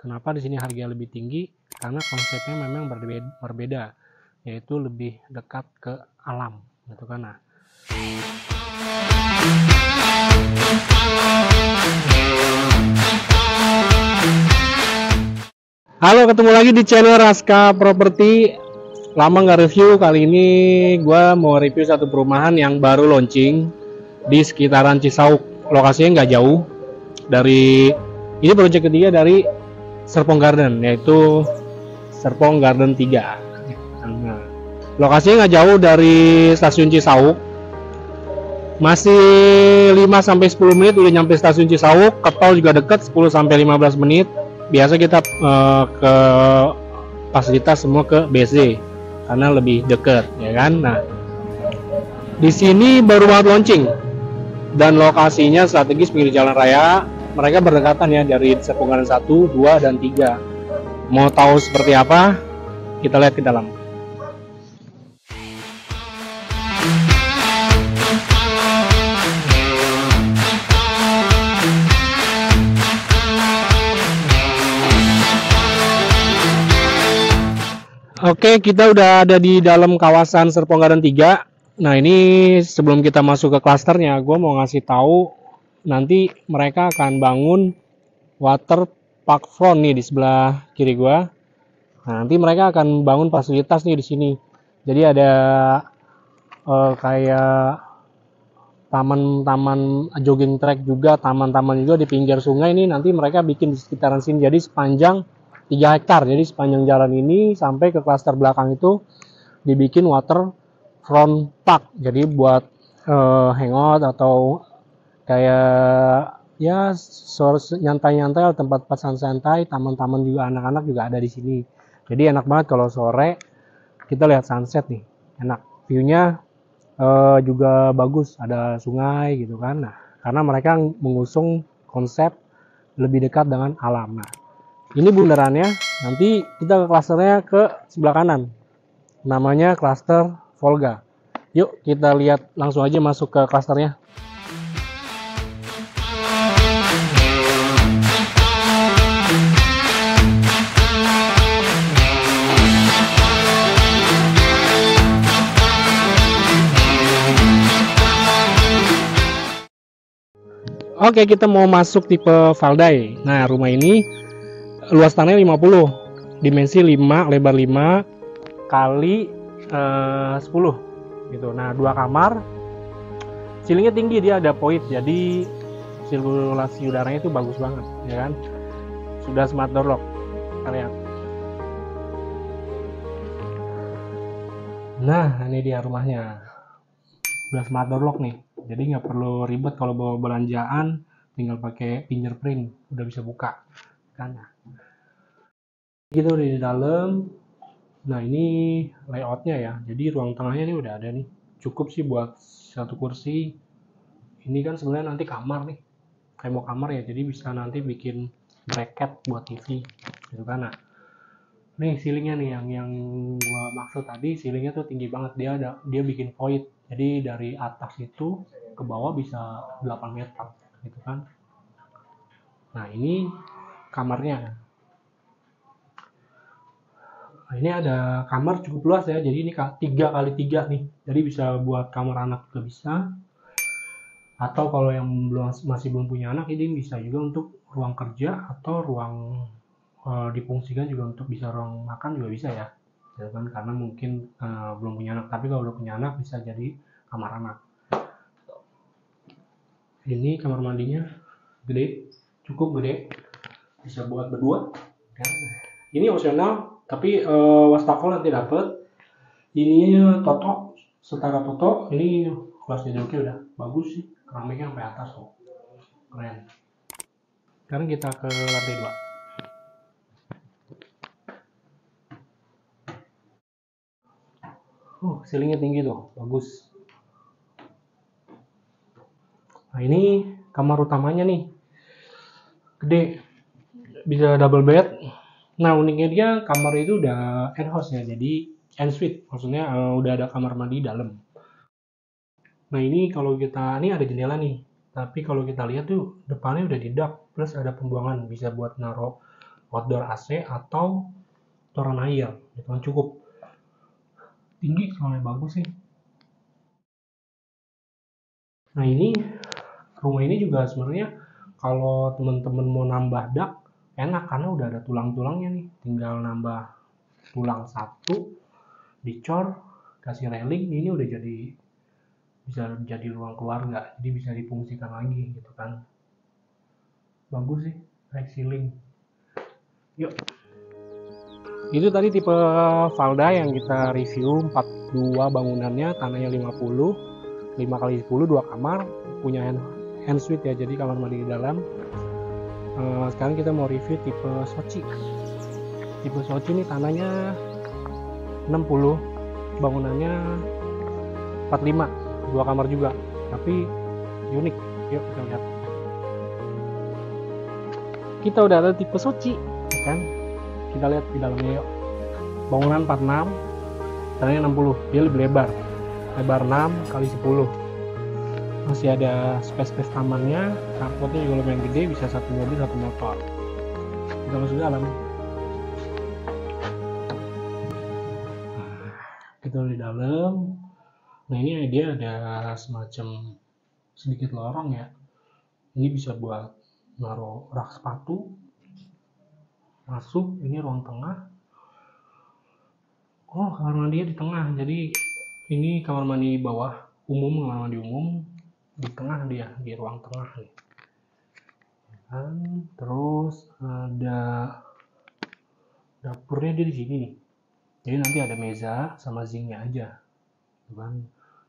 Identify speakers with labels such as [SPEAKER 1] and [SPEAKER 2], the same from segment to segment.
[SPEAKER 1] Kenapa di sini harganya lebih tinggi? Karena konsepnya memang berbeda, yaitu lebih dekat ke alam, gitu kan. Nah, halo, ketemu lagi di channel Raska Property. Lama nggak review, kali ini gue mau review satu perumahan yang baru launching di sekitaran Cisauk. Lokasinya nggak jauh dari, ini proyek ketiga dari Serpong Garden, yaitu Serpong Garden 3. Nah, lokasinya nggak jauh dari stasiun Cisauk, masih 5-10 menit udah nyampe stasiun Cisauk. Ke tol juga dekat, 10-15 menit. Biasa kita ke fasilitas semua ke BSD karena lebih dekat, ya kan. Nah, di sini baru banget launching dan lokasinya strategis pinggir jalan raya. Mereka berdekatan ya dari Serpong Garden 1, 2, dan 3. Mau tahu seperti apa? Kita lihat ke dalam. Oke, kita udah ada di dalam kawasan Serpong Garden 3. Nah, ini sebelum kita masuk ke klasternya, gue mau ngasih tahu nanti mereka akan bangun water park front nih di sebelah kiri gue. Nah, nanti mereka akan bangun fasilitas nih di sini. Jadi ada kayak taman-taman jogging track juga, taman-taman juga di pinggir sungai. Ini nanti mereka bikin di sekitaran sini. Jadi sepanjang 3 hektar. Jadi sepanjang jalan ini sampai ke klaster belakang itu dibikin water front park. Jadi buat hangout atau kayak ya nyantai-nyantai, tempat santai, taman-taman juga, anak-anak juga ada di sini. Jadi enak banget kalau sore kita lihat sunset nih, enak. View-nya juga bagus, ada sungai gitu kan. Nah, karena mereka mengusung konsep lebih dekat dengan alam. Nah, ini bundarannya. Nanti kita ke klasternya ke sebelah kanan. Namanya klaster Volga. Yuk kita lihat, langsung aja masuk ke klasternya. Oke, kita mau masuk tipe Valdai. Nah, rumah ini luas tanahnya 50, dimensi 5, lebar 5 kali 10 gitu. Nah, 2 kamar, ceilingnya tinggi, dia ada poit, jadi sirkulasi udaranya itu bagus banget, ya kan. Sudah smart door lock kalian. Nah, ini dia rumahnya, udah smart door lock nih, jadi nggak perlu ribet kalau bawa belanjaan, tinggal pakai fingerprint udah bisa buka kan. Kita udah di dalam. Nah, ini layoutnya ya, jadi ruang tengahnya ini udah ada nih, cukup sih buat satu kursi. Ini kan sebenarnya nanti kamar nih, kayak mau kamar ya, jadi bisa nanti bikin bracket buat TV gitu kan. Nah, nih ceilingnya nih yang gua maksud tadi, ceilingnya tuh tinggi banget, dia bikin void, jadi dari atas itu ke bawah bisa 8 meter gitu kan. Nah, ini kamarnya. Nah, ini ada kamar cukup luas ya, jadi ini 3x3 nih, jadi bisa buat kamar anak juga bisa, atau kalau yang masih belum punya anak, ini bisa juga untuk ruang kerja atau ruang difungsikan juga untuk bisa ruang makan juga bisa ya, kan, karena mungkin belum punya anak. Tapi kalau udah punya anak bisa jadi kamar anak. Ini kamar mandinya gede, cukup gede, bisa buat berdua ya. Ini opsional, tapi wastafel nanti dapat. Ini toto, setara toto. Ini kelas jadwalnya udah bagus sih, keramiknya sampai atas tuh, keren. Sekarang kita ke lantai 2. Ceilingnya tinggi tuh, bagus. Nah, ini kamar utamanya nih, gede, bisa double bed. Nah, uniknya dia kamar itu udah en-house ya, jadi en-suite, maksudnya udah ada kamar mandi dalam. Nah, ini kalau kita, ini ada jendela nih, tapi kalau kita lihat tuh depannya udah didak, plus ada pembuangan, bisa buat naruh outdoor AC atau toren air, itu kan cukup tinggi soalnya, bagus sih. Nah ini rumah ini juga sebenarnya kalau teman-teman mau nambah dak enak karena udah ada tulang-tulangnya nih, tinggal nambah tulang satu, dicor, kasih railing, ini udah jadi bisa jadi ruang keluarga, jadi bisa difungsikan lagi gitu kan. Bagus sih, high ceiling. Yuk. Itu tadi tipe Valda yang kita review, 42 bangunannya, tanahnya 50, 5x10, 2 kamar, punya ensuite ya, jadi kamar mandi di dalam. Sekarang kita mau review tipe Sochi. Tipe Sochi ini tanahnya 60, bangunannya 45, 2 kamar juga, tapi unik. Yuk kita lihat. Kita udah ada tipe Sochi, kan? Kita lihat di dalamnya yuk. Bangunan 46, tanahnya 60, dia lebih lebar 6 kali 10. Masih ada space tamannya, carportnya juga lumayan gede, bisa satu mobil satu motor. Kita masuk dalam. Kita di dalam. Nah ini dia ada semacam sedikit lorong ya. Ini bisa buat naruh rak sepatu. Masuk, ini ruang tengah. Oh, kamar mandinya di tengah. Jadi ini kamar mandi bawah umum, kamar mandi umum di tengah, dia di ruang tengah nih. Kan, terus ada dapurnya dia di sini nih. Jadi nanti ada meja sama zinknya aja. Kan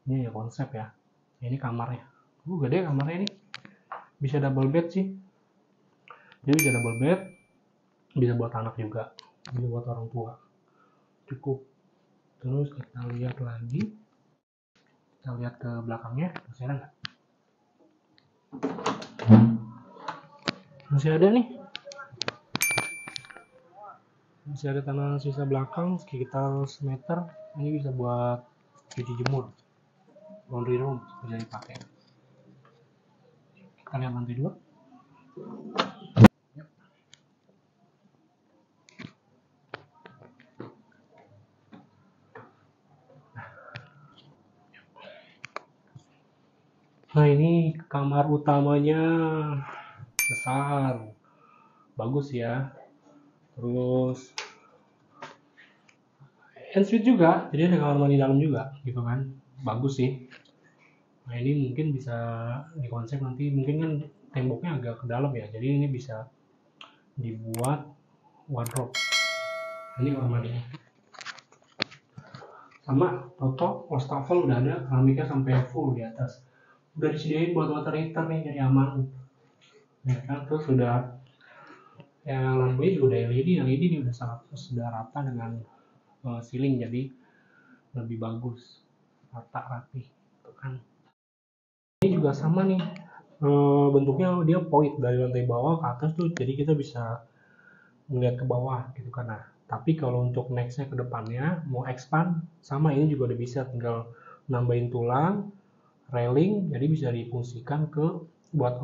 [SPEAKER 1] ini ya konsep ya. Ini kamarnya. Gede kamarnya ini. Bisa double bed sih. Jadi bisa double bed, bisa buat anak juga, bisa buat orang tua. Cukup. Terus kita lihat lagi. Kita lihat ke belakangnya, masih ada nggak? Masih ada nih. Masih ada tanah sisa belakang sekitar semeter. Ini bisa buat cuci jemur. Laundry room bisa dipakai. Kita lihat lantai 2. Nah ini kamar utamanya besar, bagus ya. Terus ensuite juga, jadi ada kamar mandi dalam juga, gitu kan, bagus sih. Nah ini mungkin bisa dikonsep nanti, mungkin kan temboknya agak ke dalam ya, jadi ini bisa dibuat wardrobe. Ini kamar mandinya. Sama toto wastafel udah ada, keramiknya sampai full di atas. Udah disediain buat water heater nih, jadi aman. Ya kan, terus sudah ya lampunya juga udah LED ini sudah rata dengan ceiling, jadi lebih bagus, rata rapi gitu kan. Ini juga sama nih, bentuknya dia point dari lantai bawah ke atas tuh, jadi kita bisa melihat ke bawah gitu kan. Nah tapi kalau untuk nextnya ke depannya mau expand, sama ini juga udah bisa, tinggal nambahin tulang, railing, jadi bisa difungsikan ke buat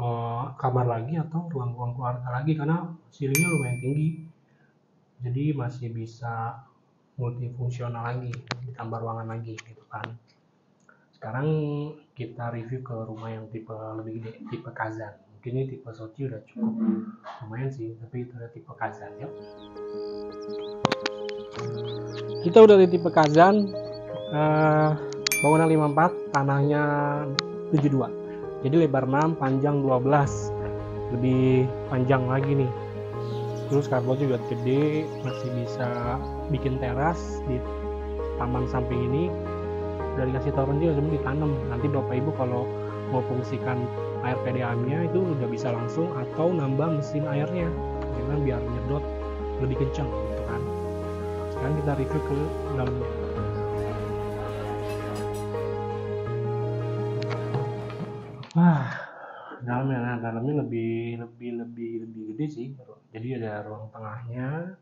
[SPEAKER 1] kamar lagi atau ruang-ruang keluarga lagi, karena ceilingnya lumayan tinggi, jadi masih bisa multifungsional lagi, ditambah ruangan lagi gitu kan. Sekarang kita review ke rumah yang tipe lebih gede, tipe Kazan. Mungkin ini tipe Sochi udah cukup lumayan sih, tapi itu ada tipe Kazan ya. Kita udah di tipe Kazan, bangunan 54, tanahnya 72. Jadi lebar 6, panjang 12, lebih panjang lagi nih. Terus carport juga gede, masih bisa bikin teras di taman samping ini. Udah dikasih toren juga sebelum ditanam. Nanti Bapak Ibu kalau mau fungsikan air PDAM-nya itu udah bisa langsung, atau nambah mesin airnya, karena biar nyedot lebih kencang gitu kan. Sekarang kita review ke dalamnya. Dalamnya lebih gede sih. Jadi ada ruang tengahnya,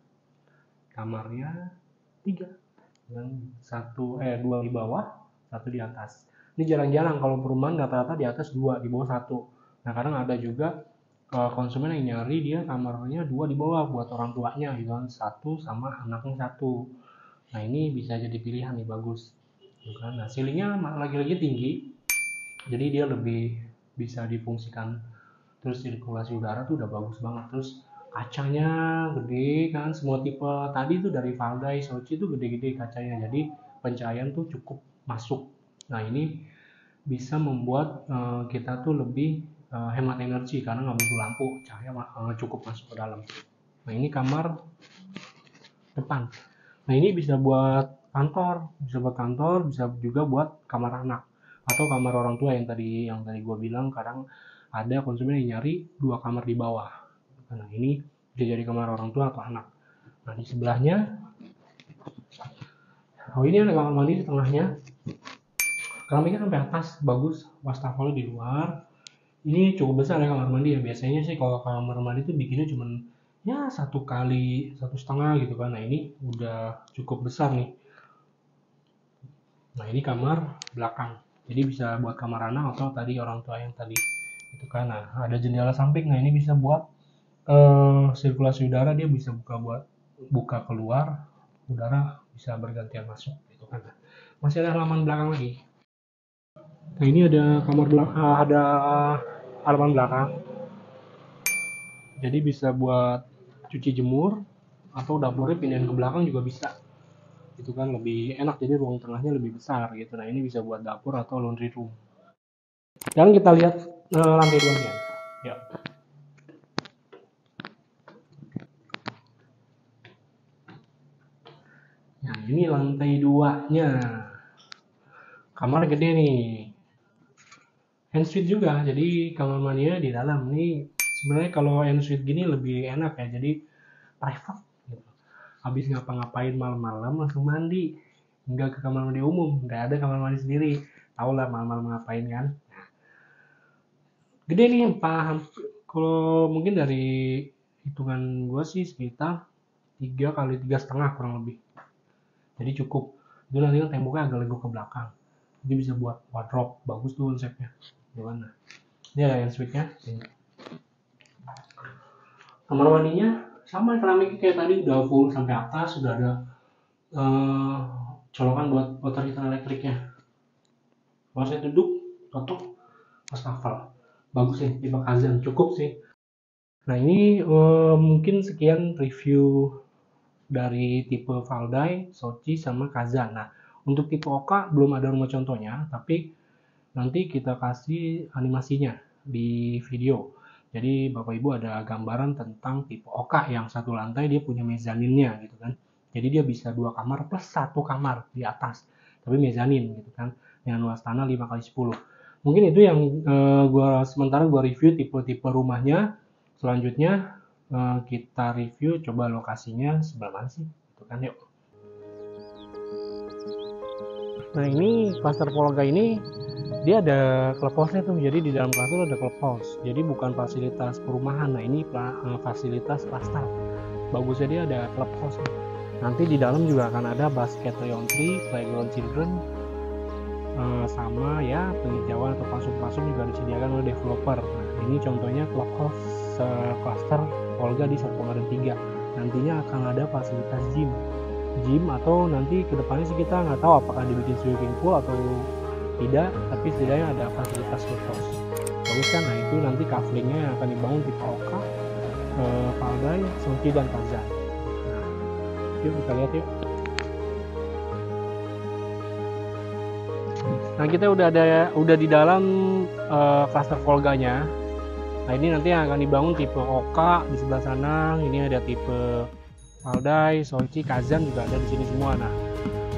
[SPEAKER 1] kamarnya 3, dan 2 di bawah, 1 di atas. Ini jarang-jarang kalau perumahan rata-rata di atas 2, di bawah 1. Nah kadang ada juga konsumen yang nyari dia kamarnya 2 di bawah buat orang tuanya gitu kan, 1 sama anaknya 1. Nah ini bisa jadi pilihan nih, bagus gitu kan. Nah ceilingnya lagi-lagi tinggi, jadi dia lebih bisa difungsikan, terus sirkulasi udara tuh udah bagus banget, terus kacanya gede kan, semua tipe tadi tuh dari Valdai, Sochi tuh gede-gede kacanya, jadi pencahayaan tuh cukup masuk. Nah ini bisa membuat kita tuh lebih hemat energi karena nggak butuh lampu, cahaya cukup masuk ke dalam. Nah ini kamar depan. Nah ini bisa buat kantor, bisa juga buat kamar anak atau kamar orang tua yang tadi gue bilang. Kadang ada konsumen yang nyari 2 kamar di bawah. Nah ini bisa jadi kamar orang tua atau anak. Nah di sebelahnya, ini ada kamar mandi di tengahnya. Keramiknya sampai atas, bagus, wastafelnya di luar. Ini cukup besar ya kamar mandi ya. Biasanya sih kalau kamar mandi tuh bikinnya cuman ya 1 kali 1,5 gitu kan. Nah ini udah cukup besar nih. Nah ini kamar belakang, jadi bisa buat kamar anak atau tadi orang tua yang tadi itu kan. Nah ada jendela samping, nah ini bisa buat sirkulasi udara, dia bisa buka keluar, udara bisa bergantian masuk gitu kan. Nah, masih ada halaman belakang lagi. Nah ini ada kamar belakang, ada halaman belakang, jadi bisa buat cuci jemur atau dapurnya pindahin ke belakang juga bisa, itu kan lebih enak, jadi ruang tengahnya lebih besar gitu. Nah ini bisa buat dapur atau laundry room. Sekarang kita lihat lantai 2-nya ya. Nah ini lantai 2-nya, kamar gede nih, ensuite juga, jadi kamar mandinya di dalam. Nih sebenarnya kalau ensuite gini lebih enak ya, jadi private gitu. Habis ngapa-ngapain malam-malam langsung mandi, nggak ke kamar mandi umum, nggak ada kamar mandi sendiri. Tahu lah malam-malam ngapain kan. Nah, gede nih, paham. Kalau mungkin dari hitungan gue sih sekitar 3 kali 3,5 kurang lebih, jadi cukup. Itu nanti kan temboknya agak legok ke belakang, jadi bisa buat wardrobe, bagus tuh konsepnya gimana. Ini ada ensuite-nya. Kamar mandinya sama, keramiknya kayak tadi, udah full sampai atas, sudah ada colokan buat water heater elektriknya. Kalau saya duduk cocok, wastafel, bagus sih, tipe Kazan, cukup sih. Nah ini mungkin sekian review dari tipe Valdai, Sochi, sama Kazan. Nah untuk tipe Oka belum ada rumah contohnya, tapi nanti kita kasih animasinya di video. Jadi Bapak Ibu ada gambaran tentang tipe Oka yang 1 lantai dia punya mezaninnya gitu kan. Jadi dia bisa 2 kamar plus 1 kamar di atas, tapi mezanin gitu kan, dengan luas tanah 5x10. Mungkin itu yang sementara gua review tipe-tipe rumahnya. Selanjutnya kita review coba lokasinya sebelah mana sih gitu kan, yuk. Nah ini cluster Volga ini dia ada clubhouse-nya tuh, jadi di dalam cluster ada clubhouse, jadi bukan fasilitas perumahan. Nah ini fasilitas cluster, bagusnya dia ada clubhouse nih. Nanti di dalam juga akan ada basket reentry, playground children, sama ya penghijauan atau pasum-pasum juga disediakan oleh developer. Nah ini contohnya clubhouse cluster Volga di Serpong 3. Nantinya akan ada fasilitas gym atau nanti kedepannya sih kita nggak tahu apakah dibikin swimming pool atau tidak, tapi setidaknya ada fasilitas clubhouse, bagus kan. Nah itu nanti coupling-nya yang akan dibangun tipe Oka, Valdai, Sochi, dan Kazan. Nah yuk kita lihat yuk. Nah kita udah di dalam cluster Volganya. Nah ini nanti yang akan dibangun tipe Oka di sebelah sana. Ini ada tipe Valdai, Sochi, Kazan juga ada di sini semua. Nah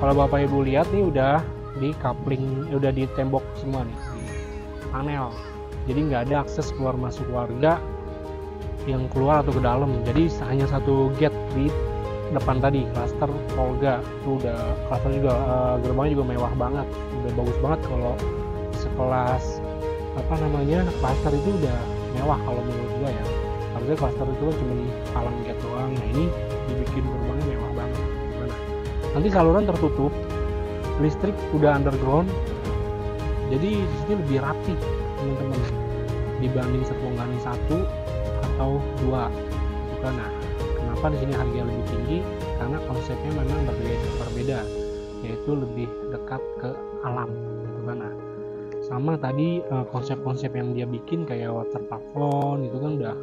[SPEAKER 1] kalau Bapak Ibu lihat nih udah di coupling, udah di tembok semua nih, di panel, jadi nggak ada akses keluar masuk warga yang keluar atau ke dalam, jadi hanya 1 gate di depan tadi cluster Volga. Itu udah cluster juga, gerbangnya juga mewah banget, udah bagus banget. Kalau sekelas cluster itu udah mewah kalau menurut gua ya. Harusnya cluster itu cuma palang gate doang, nah ini dibikin gerbangnya mewah banget. Nanti saluran tertutup, listrik udah underground, jadi di sini lebih rapi teman-teman dibanding Serpong 1. atau 2 gitu kan. Nah, kenapa di sini harga lebih tinggi? Karena konsepnya memang berbeda, yaitu lebih dekat ke alam gitu kan. Nah, sama tadi konsep-konsep yang dia bikin kayak water park front itu kan udah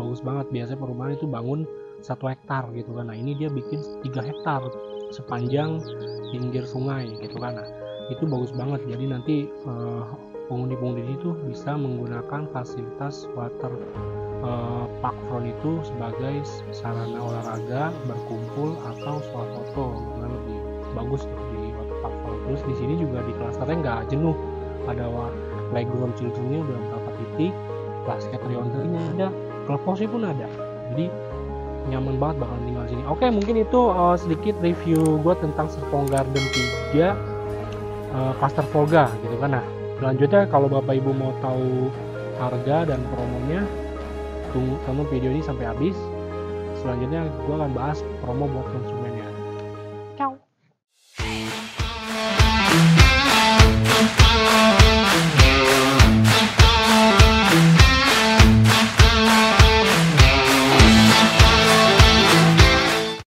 [SPEAKER 1] bagus banget. Biasanya perumahan itu bangun 1 hektar gitu kan. Nah, ini dia bikin 3 hektar sepanjang pinggir sungai gitu kan. Nah, itu bagus banget. Jadi nanti penghuni-penghuni itu bisa menggunakan fasilitas water park front itu sebagai sarana olahraga, berkumpul atau swap foto. Nah, lebih bagus di water park front. Terus di sini juga di klasternya nggak jenuh, ada playground childrennya udah berapa titik, basket reondernya ada, club house pun ada. Jadi nyaman banget bakal tinggal di sini. Oke, mungkin itu sedikit review gue tentang Serpong Garden 3 Cluster Volga gitu kan. Nah, selanjutnya kalau Bapak Ibu mau tahu harga dan promonya, tonton video ini sampai habis. Selanjutnya gue akan bahas promo buat konsumennya. Ciao.